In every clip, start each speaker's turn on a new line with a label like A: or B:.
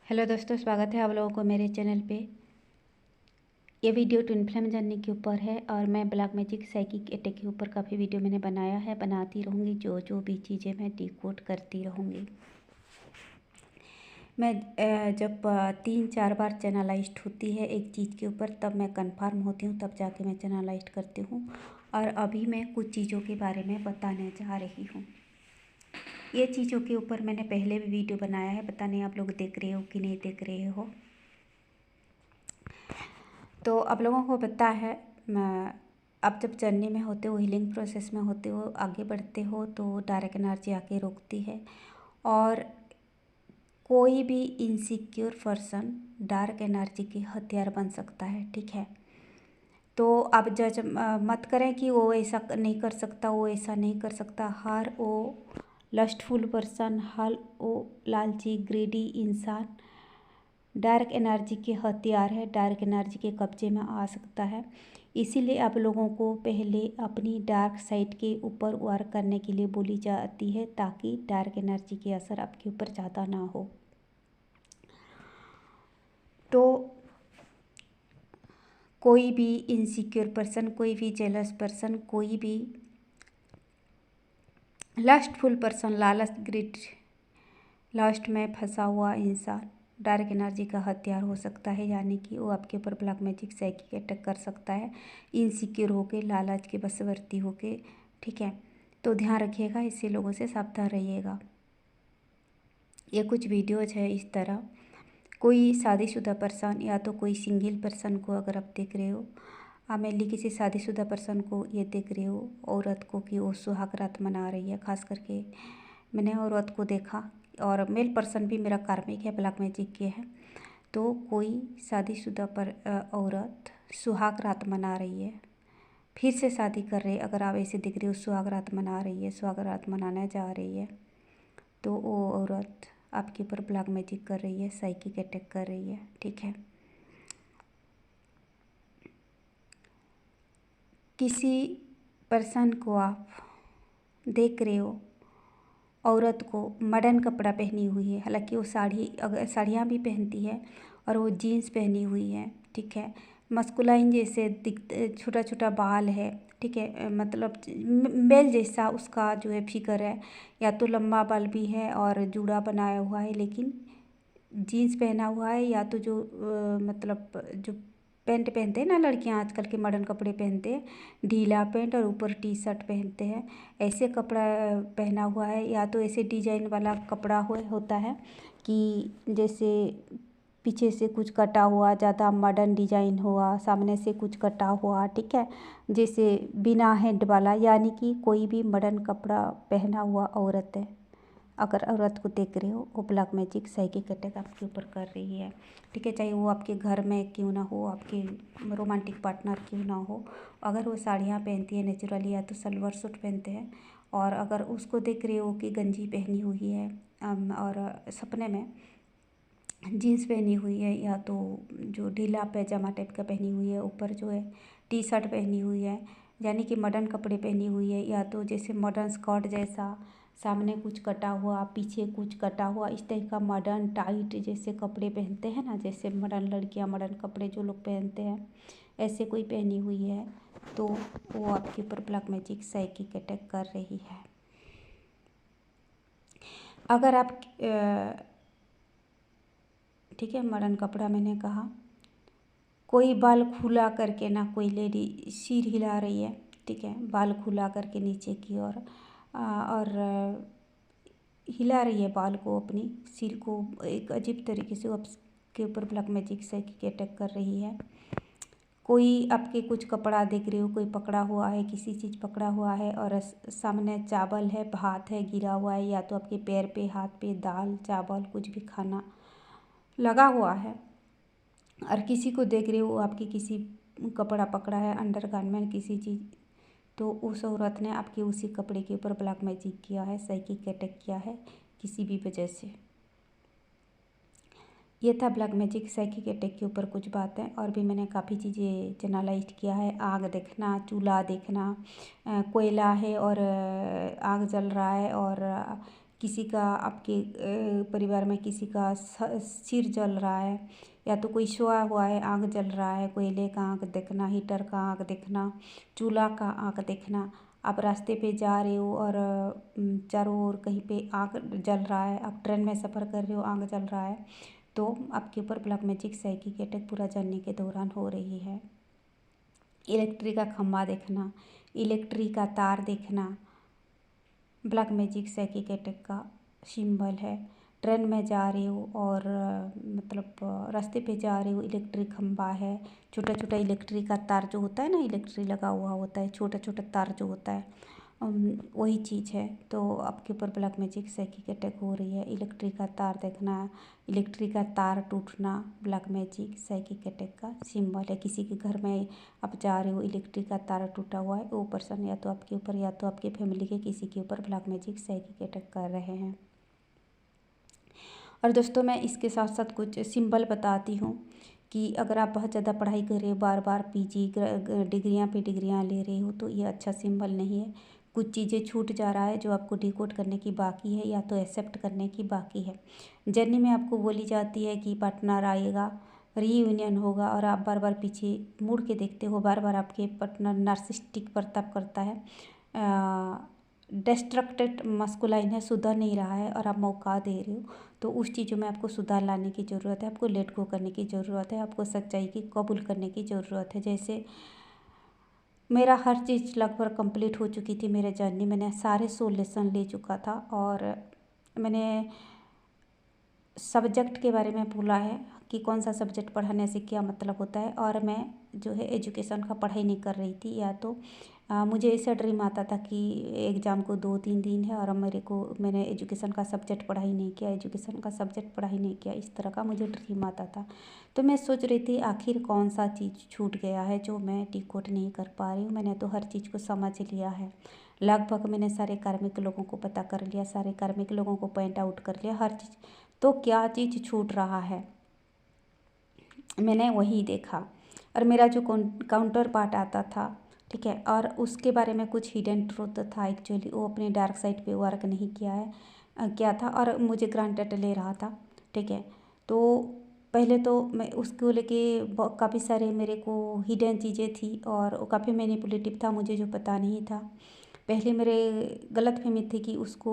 A: Hello दोस्तों, स्वागत है आप लोगों को मेरे चैनल पे। ये वीडियो ट्विन फ्लेम जानने के ऊपर है और मैं ब्लैक मैजिक साइकिक अटैक के ऊपर काफ़ी वीडियो मैंने बनाया है, बनाती रहूँगी। जो भी चीज़ें मैं डिकोड करती रहूँगी। मैं जब 3-4 बार चैनलाइज्ड होती है एक चीज़ के ऊपर, तब मैं कंफर्म होती हूँ, तब जाके मैं चैनलाइज्ड करती हूँ। और अभी मैं कुछ चीज़ों के बारे में बताने जा रही हूँ। ये चीज़ों के ऊपर मैंने पहले भी वीडियो बनाया है, पता नहीं आप लोग देख रहे हो कि नहीं देख रहे हो। तो आप लोगों को पता है, आप जब जर्नी में होते हो, हीलिंग प्रोसेस में होते हो, आगे बढ़ते हो, तो डार्क एनर्जी आके रोकती है। और कोई भी इनसिक्योर पर्सन डार्क एनर्जी की हथियार बन सकता है, ठीक है। तो आप जज मत करें कि वो ऐसा नहीं कर सकता, वो ऐसा नहीं कर सकता। हर वो लस्टफुल पर्सन, हर वो लालची ग्रीडी इंसान डार्क एनर्जी के हथियार है, डार्क एनर्जी के कब्जे में आ सकता है। इसीलिए आप लोगों को पहले अपनी डार्क साइड के ऊपर वर्क करने के लिए बोली जाती है, ताकि डार्क एनर्जी के असर आपके ऊपर ज़्यादा ना हो। तो कोई भी इनसिक्योर पर्सन, कोई भी जेलस पर्सन, कोई भी लस्टफुल पर्सन, लालच ग्रीड लास्ट में फंसा हुआ इंसान डार्क एनर्जी का हथियार हो सकता है। यानी कि वो आपके ऊपर ब्लैक मैजिक साइकिक अटैक कर सकता है, इनसिक्योर होके, लालच के वशवर्ती होके, ठीक है। तो ध्यान रखिएगा, इससे लोगों से सावधान रहिएगा। ये कुछ वीडियोज है इस तरह। कोई शादीशुदा पर्सन या तो कोई सिंगल पर्सन को अगर आप देख रहे हो, मेनली किसी शादीशुदा पर्सन को ये देख रहे हो, औरत को, कि वो सुहाग रात मना रही है। खास करके मैंने औरत को देखा, और मेल पर्सन भी मेरा कार्मिक है, ब्लैक मैजिक के है। तो कोई शादीशुदा पर औरत सुहाग रात मना रही है, फिर से शादी कर रही है। अगर आप ऐसे दिख रही हो, सुहाग रात मना रही है, सुहाग रात मनाने जा रही है, तो वो औरत आपके ऊपर ब्लैक मैजिक कर रही है, साइकिक अटैक कर रही है, ठीक है। किसी पर्सन को आप देख रहे हो, औरत को मॉडर्न कपड़ा पहनी हुई है, हालांकि वो अगर साड़ियाँ भी पहनती है, और वो जीन्स पहनी हुई है, ठीक है। मस्कुलाइन जैसे दिखते, छोटा छोटा बाल है, ठीक है, मतलब मेल जैसा उसका जो है फिगर है। या तो लंबा बाल भी है और जूड़ा बनाया हुआ है, लेकिन जीन्स पहना हुआ है। या तो जो मतलब जो पैंट पहनते हैं ना लड़कियां, आजकल के मॉडर्न कपड़े पहनते हैं, ढीला पैंट और ऊपर टी शर्ट पहनते हैं, ऐसे कपड़ा पहना हुआ है। या तो ऐसे डिजाइन वाला कपड़ा होता है कि जैसे पीछे से कुछ कटा हुआ, ज़्यादा मॉडर्न डिजाइन हुआ, सामने से कुछ कटा हुआ, ठीक है, जैसे बिना हेड वाला। यानी कि कोई भी मॉडर्न कपड़ा पहना हुआ औरत है, अगर औरत को देख रहे हो, वो ब्लैक मैजिक साइकिक अटैक आपके ऊपर कर रही है, ठीक है। चाहे वो आपके घर में क्यों ना हो, आपके रोमांटिक पार्टनर क्यों ना हो, अगर वो साड़ियाँ पहनती है नेचुरली, या तो सलवार सूट पहनते हैं, और अगर उसको देख रहे हो कि गंजी पहनी हुई है, और सपने में जीन्स पहनी हुई है, या तो जो ढीला पैजामा टाइप का पहनी हुई है, ऊपर जो है टी शर्ट पहनी हुई है, यानी कि मॉडर्न कपड़े पहनी हुई है, या तो जैसे मॉडर्न स्कर्ट जैसा, सामने कुछ कटा हुआ, पीछे कुछ कटा हुआ, इस टाइप का मॉडर्न टाइट जैसे कपड़े पहनते हैं ना, जैसे मॉडर्न लड़कियां मॉडर्न कपड़े जो लोग पहनते हैं, ऐसे कोई पहनी हुई है, तो वो आपके ऊपर ब्लैक मैजिक साइकिक अटैक कर रही है। अगर आप ठीक है, मॉडर्न कपड़ा मैंने कहा, कोई बाल खुला करके ना, कोई लेडी सिर हिला रही है, ठीक है, बाल खुला करके नीचे की ओर, और हिला रही है बाल को, अपनी सिर को एक अजीब तरीके से आपके ऊपर ब्लैक मैजिक से अटैक कर रही है। कोई आपके कुछ कपड़ा देख रहे हो, कोई पकड़ा हुआ है, किसी चीज़ पकड़ा हुआ है, और सामने चावल है, भात है गिरा हुआ है, या तो आपके पैर पे, हाथ पे दाल चावल कुछ भी खाना लगा हुआ है, और किसी को देख रहे हो, आपकी किसी कपड़ा पकड़ा है, अंडर गारमेंट किसी चीज़, तो उस औरत ने आपके उसी कपड़े के ऊपर ब्लैक मैजिक किया है, साइकिक अटैक किया है किसी भी वजह से। ये था ब्लैक मैजिक साइकिक अटैक के ऊपर कुछ बातें। और भी मैंने काफ़ी चीज़ें चैनलाइज किया है। आग देखना, चूल्हा देखना, कोयला है और आग जल रहा है, और किसी का आपके परिवार में किसी का सिर जल रहा है, या तो कोई सोया हुआ है आग जल रहा है, कोयले का आग देखना, हीटर का आग देखना, चूल्हा का आग देखना। आप रास्ते पे जा रहे हो और चारों ओर कहीं पे आग जल रहा है, आप ट्रेन में सफ़र कर रहे हो आग जल रहा है, तो आपके ऊपर ब्लैक मैजिक साइकिक अटैक पूरा जलने के दौरान हो रही है। इलेक्ट्रिक का खंभा देखना, इलेक्ट्रिक का तार देखना ब्लैक मैजिक साइकिक अटैक का सिंबल है। ट्रेन में जा रहे हो और मतलब रास्ते पे जा रहे हो, इलेक्ट्रिक खंभा है, छोटा छोटा इलेक्ट्रिक का तार जो होता है ना, इलेक्ट्रिक लगा हुआ होता है, छोटा छोटा तार जो होता है, वही चीज़ है। तो आपके ऊपर ब्लैक मैजिक साइकिक अटैक हो रही है। इलेक्ट्रिक का तार देखना, इलेक्ट्रिक का तार टूटना ब्लैक मैजिक साइकिक अटैक का सिंबल है। किसी के घर में आप जा रहे हो, इलेक्ट्रिक का तार टूटा हुआ है, वो पर्सन या तो आपके ऊपर या तो आपके फैमिली के किसी के ऊपर ब्लैक मैजिक साइकिक अटैक कर रहे हैं। और दोस्तों मैं इसके साथ साथ कुछ सिंबल बताती हूँ कि अगर आप बहुत ज़्यादा पढ़ाई कर रहे हो, बार बार पीजी डिग्रियाँ पे डिग्रियाँ ले रहे हो, तो ये अच्छा सिंबल नहीं है। कुछ चीज़ें छूट जा रहा है जो आपको डिकोड करने की बाकी है या तो एक्सेप्ट करने की बाकी है। जर्नी में आपको बोली जाती है कि पार्टनर आएगा, रीयूनियन होगा, और आप बार बार पीछे मुड़ के देखते हो, बार बार आपके पार्टनर नार्सिसिस्टिक बर्ताव करता है, डिस्ट्रक्टेड मस्कुलाइन है, सुधर नहीं रहा है और आप मौका दे रहे हो, तो उस चीज़ों में आपको सुधार लाने की ज़रूरत है, आपको लेट गो करने की ज़रूरत है, आपको सच्चाई की कबूल करने की ज़रूरत है। जैसे मेरा हर चीज़ लगभग कंप्लीट हो चुकी थी मेरे जर्नी, मैंने सारे 100 लेसन ले चुका था और मैंने सब्जेक्ट के बारे में बोला है कि कौन सा सब्जेक्ट पढ़ाने से क्या मतलब होता है। और मैं जो है एजुकेशन का पढ़ाई नहीं कर रही थी, या तो मुझे ऐसा ड्रीम आता था कि एग्ज़ाम को 2-3 दिन है और मैंने एजुकेशन का सब्जेक्ट पढ़ाई नहीं किया, एजुकेशन का सब्जेक्ट पढ़ाई नहीं किया, इस तरह का मुझे ड्रीम आता था। तो मैं सोच रही थी आखिर कौन सा चीज़ छूट गया है जो मैं डिकोड नहीं कर पा रही हूँ। मैंने तो हर चीज़ को समझ लिया है, लगभग मैंने सारे कार्मिक लोगों को पता कर लिया, सारे कार्मिक लोगों को पॉइंट आउट कर लिया, हर चीज़। तो क्या चीज़ छूट रहा है, मैंने वही देखा। और मेरा जो काउंटर पार्ट आता था, ठीक है, और उसके बारे में कुछ हिडन ट्रूथ था एक्चुअली, वो अपने डार्क साइड पे वर्क नहीं किया है, क्या था, और मुझे ग्रांटेड ले रहा था, ठीक है। तो पहले तो मैं उसको लेके काफ़ी सारे मेरे को हिडन चीज़ें थी और वो काफ़ी मैनिपुलेटिव था, मुझे जो पता नहीं था। पहले मेरे गलतफहमी थी कि उसको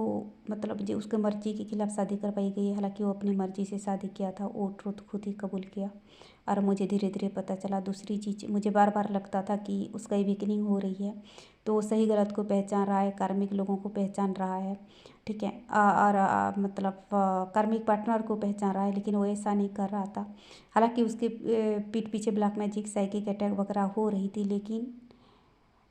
A: मतलब जो उसके मर्ज़ी के खिलाफ़ शादी करवाई गई है, हालांकि वो अपनी मर्ज़ी से शादी किया था, वो ट्रुथ खुद ही कबूल किया। और मुझे धीरे धीरे पता चला। दूसरी चीज़, मुझे बार बार लगता था कि उसका वीकनिंग हो रही है, तो वो सही गलत को पहचान रहा है, कार्मिक लोगों को पहचान रहा है, ठीक है, और मतलब कार्मिक पार्टनर को पहचान रहा है, लेकिन वो ऐसा नहीं कर रहा था। हालांकि उसके पीठ पीछे ब्लैक मैजिक साइकिक अटैक वगैरह हो रही थी, लेकिन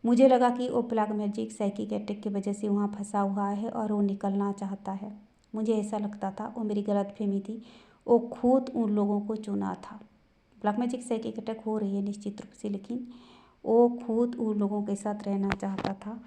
A: मुझे लगा कि वो ब्लैक मैजिक साइकिक अटैक की वजह से वहाँ फंसा हुआ है और वो निकलना चाहता है। मुझे ऐसा लगता था, वो मेरी गलतफहमी थी, वो खुद उन लोगों को चुना था। ब्लैक मैजिक साइकिक अटैक हो रही है निश्चित रूप से, लेकिन वो खुद उन लोगों के साथ रहना चाहता था।